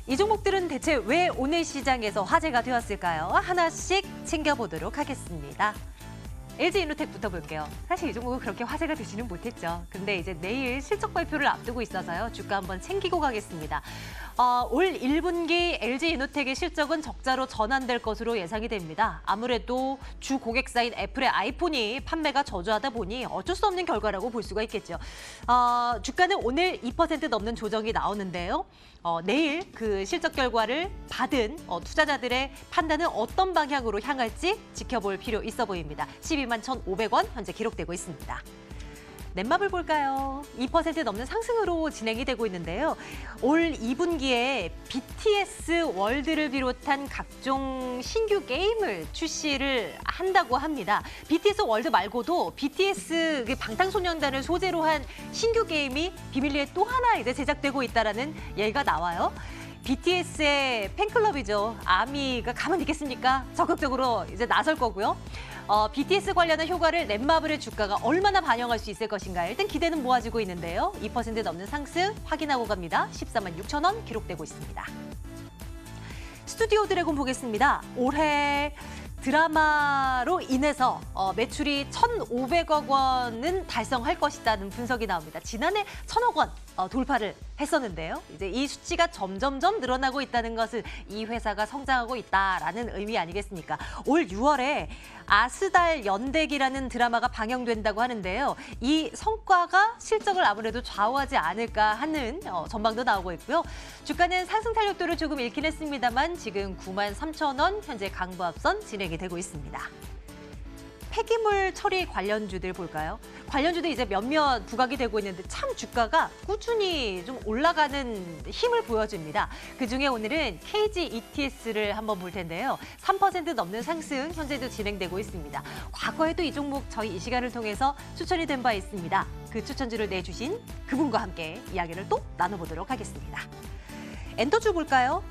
이 종목들은 대체 왜 오늘 시장에서 화제가 되었을까요? 하나씩 챙겨보도록 하겠습니다. LG이노텍부터 볼게요. 사실 이 종목은 그렇게 화제가 되지는 못했죠. 근데 이제 내일 실적 발표를 앞두고 있어서요. 주가 한번 챙기고 가겠습니다. 올 1분기 LG이노텍의 실적은 적자로 전환될 것으로 예상이 됩니다. 아무래도 주 고객사인 애플의 아이폰이 판매가 저조하다 보니 어쩔 수 없는 결과라고 볼 수가 있겠죠. 주가는 오늘 2% 넘는 조정이 나오는데요. 내일 그 실적 결과를 받은 투자자들의 판단은 어떤 방향으로 향할지 지켜볼 필요 있어 보입니다. 12만 1,500원 현재 기록되고 있습니다. 넷마블 볼까요? 2% 넘는 상승으로 진행이 되고 있는데요. 올 2분기에 BTS 월드를 비롯한 각종 신규 게임을 출시를 한다고 합니다. BTS 월드 말고도 BTS 방탄소년단을 소재로 한 신규 게임이 비밀리에 또 하나 이제 제작되고 있다라는 얘기가 나와요. BTS의 팬클럽이죠. 아미가 가만히 있겠습니까? 적극적으로 이제 나설 거고요. BTS 관련한 효과를 넷마블의 주가가 얼마나 반영할 수 있을 것인가 일단 기대는 모아지고 있는데요. 2% 넘는 상승 확인하고 갑니다. 14만 6천 원 기록되고 있습니다. 스튜디오 드래곤 보겠습니다. 올해 드라마로 인해서 매출이 1,500억 원은 달성할 것이라는 분석이 나옵니다. 지난해 1,000억 원 돌파를 했었는데요. 이제 이 수치가 점점점 늘어나고 있다는 것은 이 회사가 성장하고 있다라는 의미 아니겠습니까? 올 6월에 아스달 연대기라는 드라마가 방영된다고 하는데요. 이 성과가 실적을 아무래도 좌우하지 않을까 하는 전망도 나오고 있고요. 주가는 상승 탄력도를 조금 잃긴 했습니다만 지금 9만 3천 원 현재 강보합선 진행이 되고 있습니다. 폐기물 처리 관련주들 볼까요? 관련주도 이제 몇몇 부각이 되고 있는데 참 주가가 꾸준히 좀 올라가는 힘을 보여줍니다. 그중에 오늘은 KG ETS를 한번 볼 텐데요. 3% 넘는 상승 현재도 진행되고 있습니다. 과거에도 이 종목 저희 이 시간을 통해서 추천이 된 바 있습니다. 그 추천주를 내주신 그분과 함께 이야기를 또 나눠보도록 하겠습니다. 엔터주 볼까요?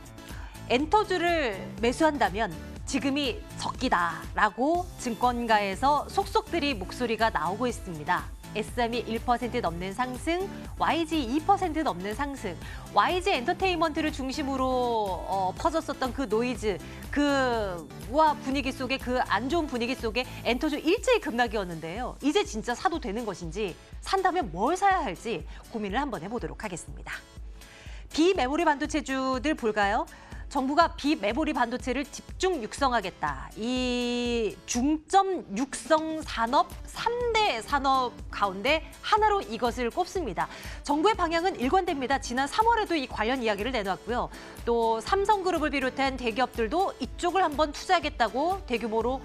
엔터주를 매수한다면 지금이 적기다라고 증권가에서 속속들이 목소리가 나오고 있습니다. SM이 1% 넘는 상승, YG 2% 넘는 상승, YG 엔터테인먼트를 중심으로 퍼졌었던 그 노이즈, 그와 분위기 속에 그 안 좋은 분위기 속에 엔터주 일제히 급락이었는데요. 이제 진짜 사도 되는 것인지 산다면 뭘 사야 할지 고민을 한번 해보도록 하겠습니다. 비메모리 반도체주들 볼까요? 정부가 비메모리 반도체를 집중 육성하겠다. 이 중점 육성 산업 3대 산업 가운데 하나로 이것을 꼽습니다. 정부의 방향은 일관됩니다. 지난 3월에도 이 관련 이야기를 내놓았고요. 또 삼성그룹을 비롯한 대기업들도 이쪽을 한번 투자하겠다고 대규모로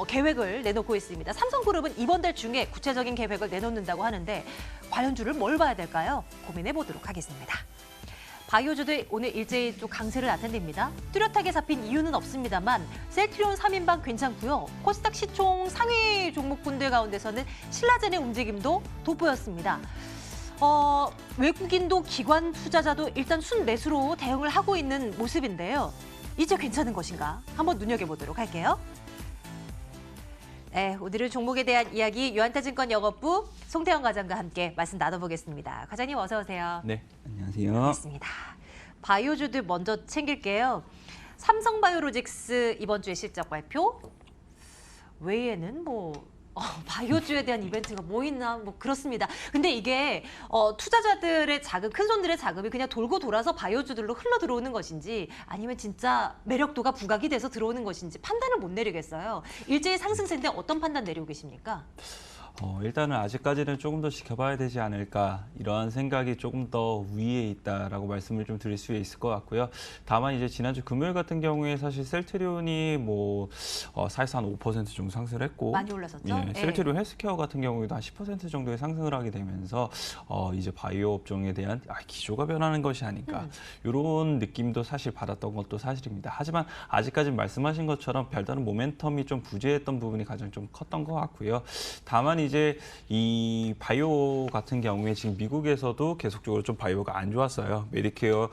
계획을 내놓고 있습니다. 삼성그룹은 이번 달 중에 구체적인 계획을 내놓는다고 하는데 관련주를 뭘 봐야 될까요? 고민해 보도록 하겠습니다. 바이오주도 오늘 일제히 또 강세를 나타냅니다. 뚜렷하게 잡힌 이유는 없습니다만 셀트리온 3인방 괜찮고요. 코스닥 시총 상위 종목군들 가운데서는 신라젠의 움직임도 돋보였습니다. 외국인도 기관 투자자도 일단 순매수로 대응을 하고 있는 모습인데요. 이제 괜찮은 것인가? 한번 눈여겨보도록 할게요. 네, 오늘은 종목에 대한 이야기 유한타증권 영업부 송태영 과장과 함께 말씀 나눠보겠습니다. 과장님 어서 오세요. 네, 안녕하세요. 반갑습니다. 바이오주들 먼저 챙길게요. 삼성바이오로직스 이번 주에 실적 발표 외에는 바이오주에 대한 이벤트가 뭐 있나 그렇습니다. 근데 이게 투자자들의 자금, 큰 손들의 자금이 그냥 돌고 돌아서 바이오주들로 흘러 들어오는 것인지 아니면 진짜 매력도가 부각이 돼서 들어오는 것인지 판단을 못 내리겠어요. 일제히 상승세인데 어떤 판단 내리고 계십니까? 일단은 아직까지는 조금 더 지켜봐야 되지 않을까 이러한 생각이 조금 더 위에 있다라고 말씀을 좀 드릴 수 있을 것 같고요. 다만 이제 지난주 금요일 같은 경우에 사실 셀트리온이 사실상 한 5% 정도 상승을 했고 많이 올랐었죠. 예, 셀트리온 헬스케어 같은 경우에도 한 10% 정도의 상승을 하게 되면서 이제 바이오 업종에 대한 기조가 변하는 것이 아닌가 이런 느낌도 사실 받았던 것도 사실입니다. 하지만 아직까지 말씀하신 것처럼 별다른 모멘텀이 좀 부재했던 부분이 가장 좀 컸던 것 같고요. 다만 다만 이제 이 바이오 같은 경우에 지금 미국에서도 계속적으로 좀 바이오가 안 좋았어요. 메디케어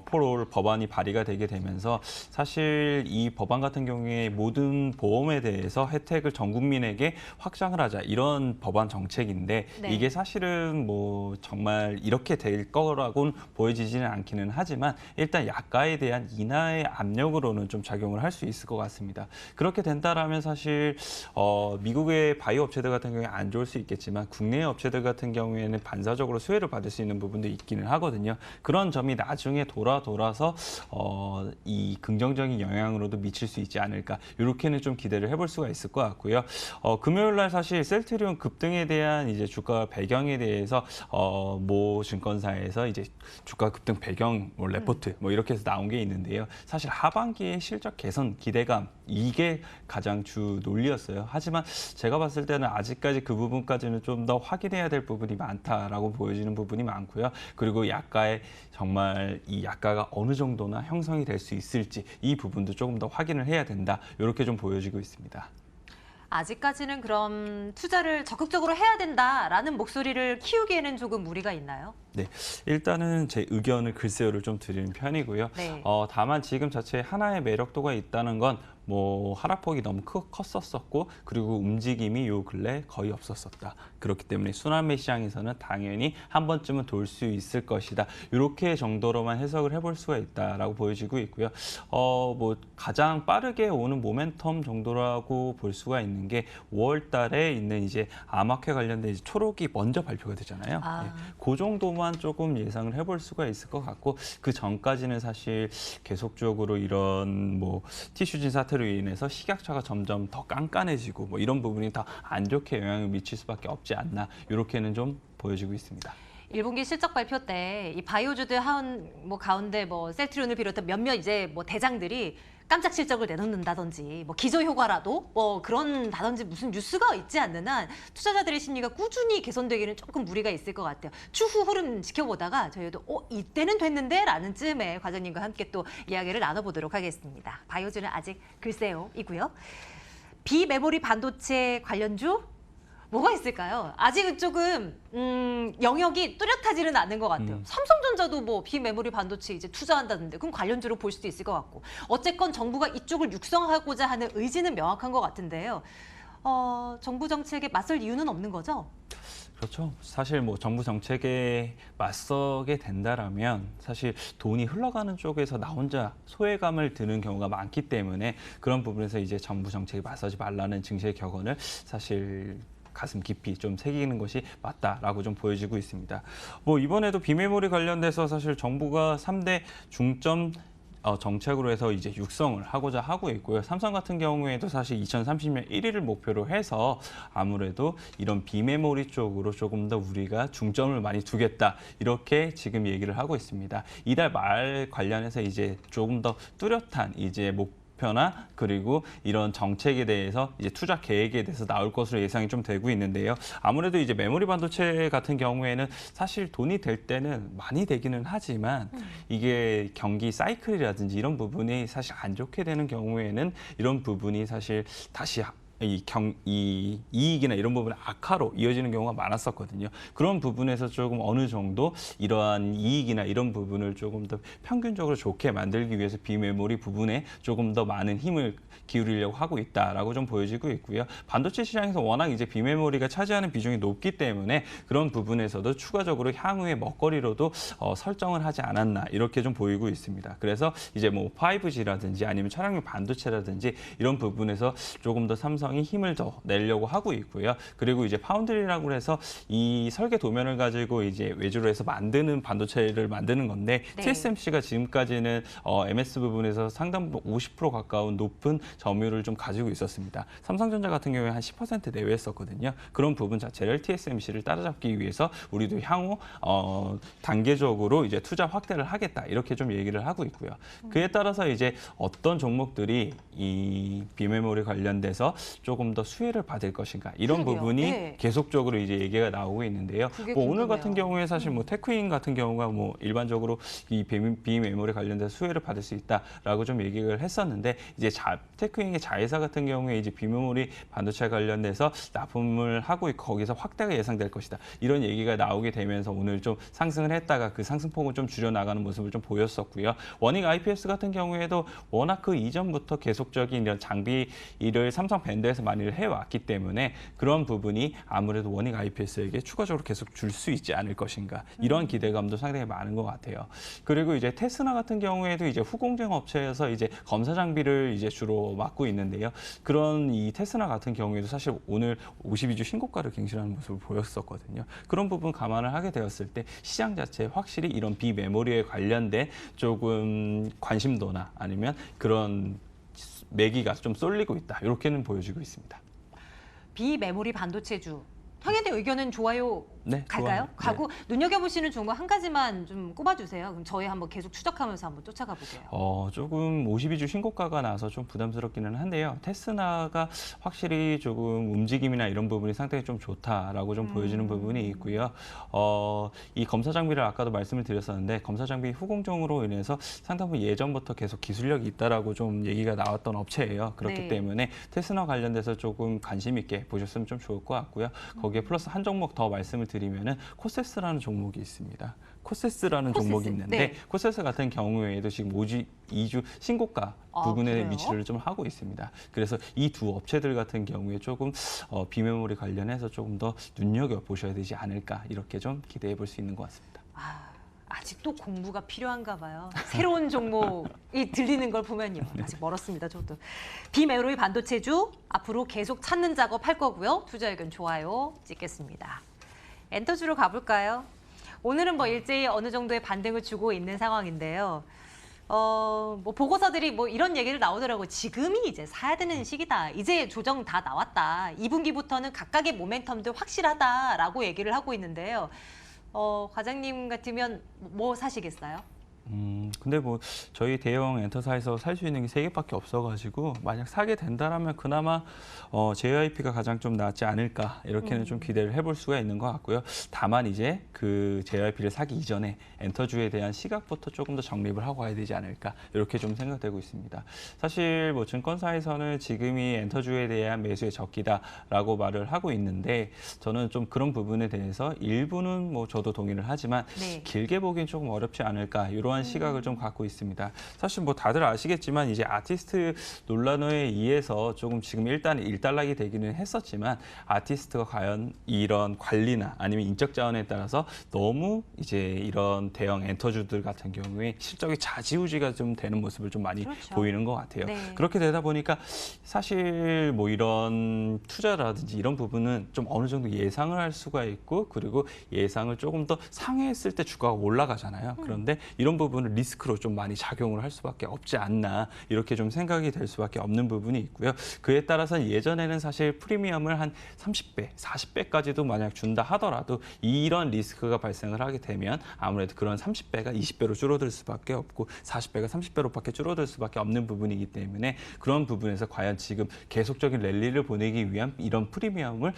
포롤 법안이 발의가 되게 되면서 사실 이 법안 같은 경우에 모든 보험에 대해서 혜택을 전 국민에게 확장을 하자 이런 법안 정책인데 네. 이게 사실은 뭐 정말 이렇게 될 거라고는 보여지지는 않기는 하지만 일단 약가에 대한 인하의 압력으로는 좀 작용을 할 수 있을 것 같습니다. 그렇게 된다라면 사실 미국의 바이오 업체들 같은 경우에 안 좋을 수 있겠지만 국내 업체들 같은 경우에는 반사적으로 수혜를 받을 수 있는 부분도 있기는 하거든요. 그런 점이 나중에 돌아서 이 긍정적인 영향으로도 미칠 수 있지 않을까 이렇게는 좀 기대를 해볼 수가 있을 것 같고요. 금요일 날 사실 셀트리온 급등에 대한 이제 주가 배경에 대해서 모 증권사에서 이제 주가 급등 배경 뭐 레포트 뭐 이렇게 해서 나온 게 있는데요. 사실 하반기의 실적 개선 기대감 이게 가장 주 논리였어요. 하지만 제가 봤을 때는 아직까지 그 부분까지는 좀 더 확인해야 될 부분이 많다라고 보여지는 부분이 많고요. 그리고 약가의 정말 이 약가가 어느 정도나 형성이 될 수 있을지 이 부분도 조금 더 확인을 해야 된다. 이렇게 좀 보여지고 있습니다. 아직까지는 그럼 투자를 적극적으로 해야 된다라는 목소리를 키우기에는 조금 무리가 있나요? 네, 일단은 제 의견을 글쎄요를 좀 드리는 편이고요. 네. 다만 지금 자체에 하나의 매력도가 있다는 건 뭐 하락폭이 너무 컸었고 그리고 움직임이 요 근래 거의 없었었다. 그렇기 때문에 순환매 시장에서는 당연히 한 번쯤은 돌 수 있을 것이다. 이렇게 정도로만 해석을 해볼 수가 있다라고 보여지고 있고요. 뭐 가장 빠르게 오는 모멘텀 정도라고 볼 수가 있는 게 5월 달에 있는 이제 암학회 관련된 이제 초록이 먼저 발표가 되잖아요. 네, 그 정도만 조금 예상을 해볼 수가 있을 것 같고 그 전까지는 사실 계속적으로 이런 뭐 티슈진 사태로 인해서 식약처가 점점 더 깐깐해지고 뭐 이런 부분이 더 안 좋게 영향을 미칠 수밖에 없지 않나 이렇게는 좀 보여지고 있습니다. 1분기 실적 발표 때 이 바이오주들 뭐 가운데 뭐 셀트리온을 비롯한 몇몇 이제 뭐 대장들이 깜짝 실적을 내놓는다든지 뭐 기저 효과라도 뭐 그런다든지 무슨 뉴스가 있지 않는 한 투자자들의 심리가 꾸준히 개선되기는 조금 무리가 있을 것 같아요. 추후 흐름 지켜보다가 저희도 이때는 됐는데라는 쯤에 과장님과 함께 또 이야기를 나눠보도록 하겠습니다. 바이오주는 아직 글쎄요이고요. 비메모리 반도체 관련주 뭐가 있을까요? 아직은 조금 영역이 뚜렷하지는 않은 것 같아요. 삼성전자도 뭐 비메모리 반도체 이제 투자한다는데 그럼 관련주로 볼 수도 있을 것 같고 어쨌건 정부가 이쪽을 육성하고자 하는 의지는 명확한 것 같은데요. 정부 정책에 맞설 이유는 없는 거죠? 그렇죠. 사실 뭐 정부 정책에 맞서게 된다라면 사실 돈이 흘러가는 쪽에서 나 혼자 소외감을 드는 경우가 많기 때문에 그런 부분에서 이제 정부 정책에 맞서지 말라는 증시의 격언을 사실 가슴 깊이 좀 새기는 것이 맞다라고 좀 보여지고 있습니다. 뭐 이번에도 비메모리 관련돼서 사실 정부가 3대 중점 정책으로 해서 이제 육성을 하고자 하고 있고요. 삼성 같은 경우에도 사실 2030년 1위를 목표로 해서 아무래도 이런 비메모리 쪽으로 조금 더 우리가 중점을 많이 두겠다. 이렇게 지금 얘기를 하고 있습니다. 이달 말 관련해서 이제 조금 더 뚜렷한 이제 목표나 그리고 이런 정책에 대해서 이제 투자 계획에 대해서 나올 것으로 예상이 좀 되고 있는데요. 아무래도 이제 메모리 반도체 같은 경우에는 사실 돈이 될 때는 많이 되기는 하지만 이게 경기 사이클이라든지 이런 부분이 사실 안 좋게 되는 경우에는 이런 부분이 사실 다시 이 이익이나 이런 부분이 악화로 이어지는 경우가 많았었거든요. 그런 부분에서 조금 어느 정도 이러한 이익이나 이런 부분을 조금 더 평균적으로 좋게 만들기 위해서 비메모리 부분에 조금 더 많은 힘을 기울이려고 하고 있다라고 좀 보여지고 있고요. 반도체 시장에서 워낙 이제 비메모리가 차지하는 비중이 높기 때문에 그런 부분에서도 추가적으로 향후의 먹거리로도 설정을 하지 않았나 이렇게 좀 보이고 있습니다. 그래서 이제 뭐 5G라든지 아니면 차량용 반도체라든지 이런 부분에서 조금 더 삼성이 힘을 더 내려고 하고 있고요. 그리고 이제 파운드리라고 해서 이 설계 도면을 가지고 이제 외주로 해서 만드는 반도체를 만드는 건데 네. TSMC가 지금까지는 MS 부분에서 상당 부분 50% 가까운 높은 점유율을 좀 가지고 있었습니다. 삼성전자 같은 경우에 한 10% 내외였었거든요. 그런 부분 자체를 TSMC를 따라잡기 위해서 우리도 향후 단계적으로 이제 투자 확대를 하겠다 이렇게 좀 얘기를 하고 있고요. 그에 따라서 이제 어떤 종목들이 이 비메모리 관련돼서 조금 더 수혜를 받을 것인가 이런 그러게요. 부분이 네. 계속적으로 이제 얘기가 나오고 있는데요. 그게 뭐 오늘 같은 궁금해요. 경우에 사실 뭐 테크인 같은 경우가 뭐 일반적으로 이 비메모리 관련돼서 수혜를 받을 수 있다라고 좀 얘기를 했었는데 이제 테크인의 자회사 같은 경우에 이제 비메모리 반도체 관련돼서 납품을 하고 있고 거기서 확대가 예상될 것이다. 이런 얘기가 나오게 되면서 오늘 좀 상승을 했다가 그 상승폭을 좀 줄여나가는 모습을 좀 보였었고요. 원익 IPS 같은 경우에도 워낙 그 이전부터 계속적인 이런 장비 일을 삼성 밴드에서 많이 해왔기 때문에 그런 부분이 아무래도 원익 IPS에게 추가적으로 계속 줄 수 있지 않을 것인가 이런 기대감도 상당히 많은 것 같아요. 그리고 이제 테스나 같은 경우에도 이제 후공정 업체에서 이제 검사 장비를 이제 주로 맡고 있는데요. 그런 이 테스나 같은 경우에도 사실 오늘 52주 신고가를 갱신하는 모습을 보였었거든요. 그런 부분 감안을 하게 되었을 때 시장 자체에 확실히 이런 비메모리에 관련된 조금 관심도나 아니면 그런 매기가 좀 쏠리고 있다. 이렇게는 보여지고 있습니다. 비메모리 반도체주. 형님의 의견은 좋아요. 네, 갈까요? 좋아요. 가고 눈여겨보시는 좋은 거 한 가지만 좀 꼽아주세요. 그럼 저희 한번 계속 추적하면서 한번 쫓아가 보게요. 조금 52주 신고가가 나서 좀 부담스럽기는 한데요. 테스나가 확실히 조금 움직임이나 이런 부분이 상당히 좀 좋다라고 좀 보여지는 부분이 있고요. 이 검사 장비를 아까도 말씀을 드렸었는데 검사 장비 후공정으로 인해서 상당히 예전부터 계속 기술력이 있다라고 좀 얘기가 나왔던 업체예요. 그렇기 네. 때문에 테스나 관련돼서 조금 관심 있게 보셨으면 좀 좋을 것 같고요. 거기에 플러스 한 종목 더 말씀을 드리면은 코세스라는 종목이 있습니다. 코세스라는 코세스, 종목이 있는데 네. 코세스 같은 경우에도 지금 2주 신고가 부근에 그래요? 위치를 좀 하고 있습니다. 그래서 이 두 업체들 같은 경우에 조금 비메모리 관련해서 조금 더 눈여겨 보셔야 되지 않을까 이렇게 좀 기대해 볼 수 있는 것 같습니다. 아직도 공부가 필요한가 봐요. 새로운 종목이 들리는 걸 보면요. 네. 아직 멀었습니다, 저도. 비메모리 반도체주 앞으로 계속 찾는 작업 할 거고요. 투자 의견 좋아요 찍겠습니다. 엔터주로 가볼까요? 오늘은 뭐 일제히 어느 정도의 반등을 주고 있는 상황인데요. 뭐 보고서들이 뭐 이런 얘기를 나오더라고요. 지금이 이제 사야 되는 시기다. 이제 조정 다 나왔다. 2분기부터는 각각의 모멘텀도 확실하다라고 얘기를 하고 있는데요. 과장님 같으면 뭐 사시겠어요? 근데 뭐 저희 대형 엔터사에서 살 수 있는 게 3개밖에 없어가지고 만약 사게 된다라면 그나마 JYP가 가장 좀 낫지 않을까 이렇게는 좀 기대를 해볼 수가 있는 것 같고요. 다만 이제 그 JYP를 사기 이전에 엔터주에 대한 시각부터 조금 더 정립을 하고 가야 되지 않을까 이렇게 좀 생각되고 있습니다. 사실 뭐 증권사에서는 지금이 엔터주에 대한 매수의 적기다라고 말을 하고 있는데 저는 좀 그런 부분에 대해서 일부는 뭐 저도 동의를 하지만 네. 길게 보기엔 조금 어렵지 않을까 이러한 시각을 좀 갖고 있습니다. 사실 뭐 다들 아시겠지만 이제 아티스트 논란에 의해서 조금 지금 일단 일단락이 되기는 했었지만 아티스트가 과연 이런 관리나 아니면 인적 자원에 따라서 너무 이제 이런 대형 엔터주들 같은 경우에 실적이 좌지우지가 좀 되는 모습을 좀 많이 그렇죠. 보이는 것 같아요. 네. 그렇게 되다 보니까 사실 뭐 이런 투자라든지 이런 부분은 좀 어느 정도 예상을 할 수가 있고 그리고 예상을 조금 더 상회했을 때 주가가 올라가잖아요. 그런데 이런 부분을 리스크로 좀 많이 작용을 할 수밖에 없지 않나 이렇게 좀 생각이 될 수밖에 없는 부분이 있고요. 그에 따라서는 예전에는 사실 프리미엄을 한 30배, 40배까지도 만약 준다 하더라도 이런 리스크가 발생을 하게 되면 아무래도 그런 30배가 20배로 줄어들 수밖에 없고 40배가 30배로밖에 줄어들 수밖에 없는 부분이기 때문에 그런 부분에서 과연 지금 계속적인 랠리를 보내기 위한 이런 프리미엄을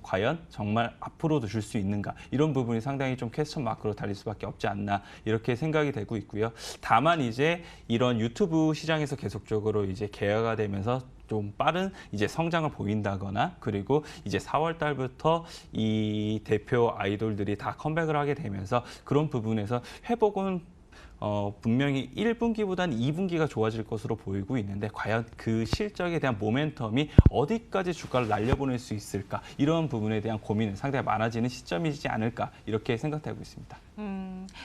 과연 정말 앞으로도 줄 수 있는가 이런 부분이 상당히 좀 퀘스천 마크로 달릴 수밖에 없지 않나 이렇게 생각이 되고 있고요. 다만 이제 이런 유튜브 시장에서 계속적으로 이제 개화가 되면서 좀 빠른 이제 성장을 보인다거나 그리고 이제 4월 달부터 이 대표 아이돌들이 다 컴백을 하게 되면서 그런 부분에서 회복은 분명히 1분기보다는 2분기가 좋아질 것으로 보이고 있는데 과연 그 실적에 대한 모멘텀이 어디까지 주가를 날려보낼 수 있을까 이런 부분에 대한 고민은 상당히 많아지는 시점이지 않을까 이렇게 생각되고 있습니다.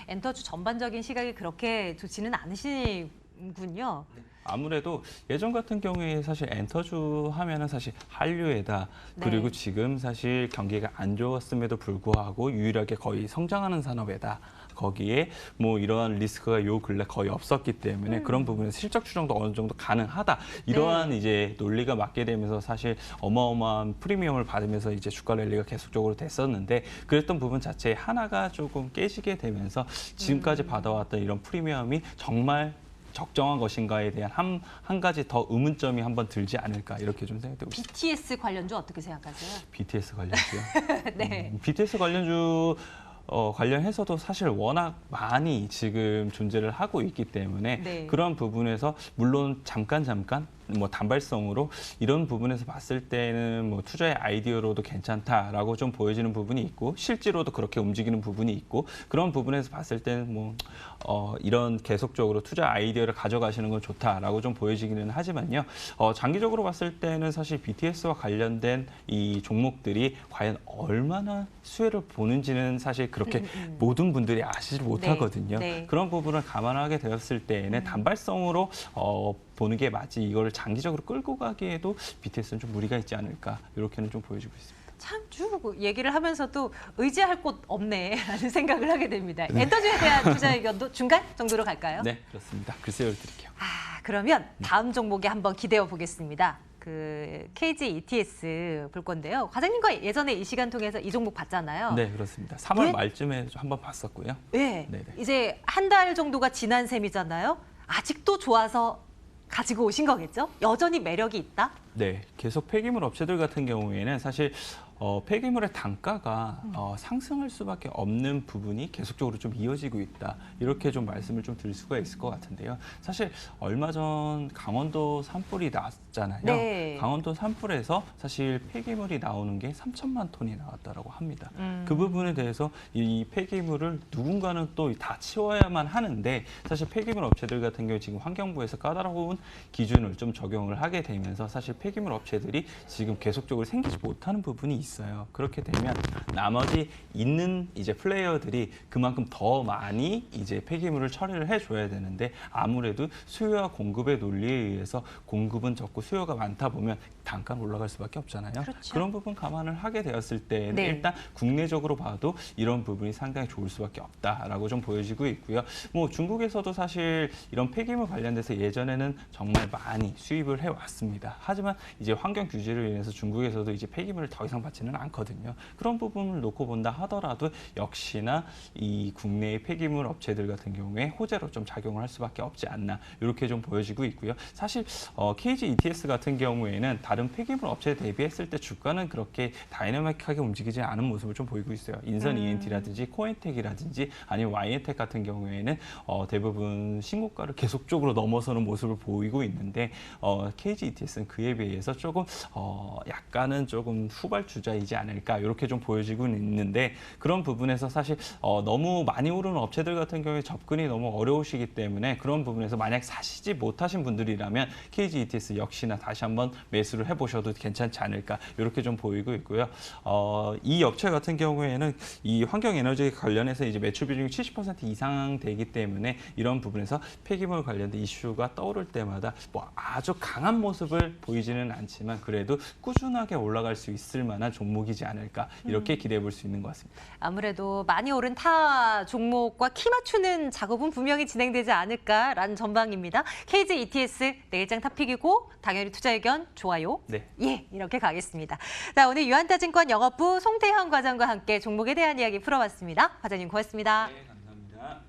엔터주 전반적인 시각이 그렇게 좋지는 않으시군요. 아무래도 예전 같은 경우에 사실 엔터주 하면은 사실 한류에다 그리고 네. 지금 사실 경기가 안 좋았음에도 불구하고 유일하게 거의 성장하는 산업에다 거기에 뭐 이러한 리스크가 요 근래 거의 없었기 때문에 그런 부분에서 실적 추정도 어느 정도 가능하다 이러한 이제 논리가 맞게 되면서 사실 어마어마한 프리미엄을 받으면서 이제 주가 랠리가 계속적으로 됐었는데 그랬던 부분 자체에 하나가 조금 깨지게 되면서 지금까지 받아왔던 이런 프리미엄이 정말 적정한 것인가에 대한 한 가지 더 의문점이 한번 들지 않을까 이렇게 좀 생각되고 있습니다. BTS 관련주 어떻게 생각하세요? BTS 관련주요. 네. BTS 관련주 관련해서도 사실 워낙 많이 지금 존재를 하고 있기 때문에 네. 그런 부분에서 물론 잠깐 뭐 단발성으로 이런 부분에서 봤을 때는 뭐 투자의 아이디어로도 괜찮다라고 좀 보여지는 부분이 있고 실제로도 그렇게 움직이는 부분이 있고 그런 부분에서 봤을 때는 뭐 이런 계속적으로 투자 아이디어를 가져가시는 건 좋다라고 좀 보여지기는 하지만요. 장기적으로 봤을 때는 사실 BTS와 관련된 이 종목들이 과연 얼마나 수혜를 보는지는 사실 그렇게 모든 분들이 아시지 못하거든요. 네. 그런 부분을 감안하게 되었을 때에는 단발성으로 보는 게 맞지 이거를 장기적으로 끌고 가기에도 BTS는 좀 무리가 있지 않을까 이렇게는 좀 보여지고 있습니다. 참 쭉 얘기를 하면서도 의지할 곳 없네라는 생각을 하게 됩니다. 엔터주에 대한 투자 의견도 중간 정도로 갈까요? 네, 그렇습니다. 글쎄요 드릴게요. 그러면 다음 종목에 한번 기대해 보겠습니다. 그 KG ETS 볼 건데요. 과장님과 예전에 이 시간 통해서 이 종목 봤잖아요. 네, 그렇습니다. 3월 왜? 말쯤에 한번 봤었고요. 네. 네네. 이제 한 달 정도가 지난 셈이잖아요. 아직도 좋아서 가지고 오신 거겠죠? 여전히 매력이 있다? 네, 계속 폐기물 업체들 같은 경우에는 사실 폐기물의 단가가 상승할 수밖에 없는 부분이 계속적으로 좀 이어지고 있다. 이렇게 좀 말씀을 좀 드릴 수가 있을 것 같은데요. 사실 얼마 전 강원도 산불이 났잖아요. 네. 강원도 산불에서 사실 폐기물이 나오는 게 3천만 톤이 나왔다고 합니다. 그 부분에 대해서 이 폐기물을 누군가는 또 다 치워야만 하는데 사실 폐기물 업체들 같은 경우 지금 환경부에서 까다로운 기준을 좀 적용을 하게 되면서 사실 폐기물 업체들이 지금 계속적으로 생기지 못하는 부분이 있어요. 그렇게 되면 나머지 있는 이제 플레이어들이 그만큼 더 많이 이제 폐기물을 처리를 해줘야 되는데 아무래도 수요와 공급의 논리에 의해서 공급은 적고 수요가 많다 보면 단가는 올라갈 수밖에 없잖아요. 그렇죠. 그런 부분 감안을 하게 되었을 때는 네. 일단 국내적으로 봐도 이런 부분이 상당히 좋을 수밖에 없다라고 좀 보여지고 있고요. 뭐 중국에서도 사실 이런 폐기물 관련돼서 예전에는 정말 많이 수입을 해왔습니다. 하지만 이제 환경 규제로 인해서 중국에서도 이제 폐기물을 더 이상 받지는 않거든요. 그런 부분을 놓고 본다 하더라도 역시나 이 국내의 폐기물 업체들 같은 경우에 호재로 좀 작용을 할 수밖에 없지 않나 이렇게 좀 보여지고 있고요. 사실 KG ETS 같은 경우에는 다른 폐기물 업체에 대비했을 때 주가는 그렇게 다이내믹하게 움직이지 않은 모습을 좀 보이고 있어요. 인선 ENT라든지 코엔텍이라든지 아니면 YN텍 같은 경우에는 대부분 신고가를 계속적으로 넘어서는 모습을 보이고 있는데 KG ETS는 그에 비해서 조금 약간은 조금 후발주자이지 않을까 이렇게 좀 보여지고 있는데 그런 부분에서 사실 너무 많이 오르는 업체들 같은 경우에 접근이 너무 어려우시기 때문에 그런 부분에서 만약 사시지 못하신 분들이라면 KG ETS 역시나 다시 한번 매수를 해보셔도 괜찮지 않을까 이렇게 좀 보이고 있고요. 이 업체 같은 경우에는 이 환경에너지 관련해서 이제 매출 비중이 70% 이상 되기 때문에 이런 부분에서 폐기물 관련된 이슈가 떠오를 때마다 뭐 아주 강한 모습을 보이지는 않지만 그래도 꾸준하게 올라갈 수 있을 만한 종목이지 않을까 이렇게 기대해 볼 수 있는 것 같습니다. 아무래도 많이 오른 타 종목과 키 맞추는 작업은 분명히 진행되지 않을까라는 전망입니다. KG ETS 내일장 탑픽이고 당연히 투자 의견 좋아요. 네. 예, 이렇게 가겠습니다. 자, 오늘 유한타증권 영업부 송태현 과장과 함께 종목에 대한 이야기 풀어봤습니다. 과장님 고맙습니다. 네, 감사합니다.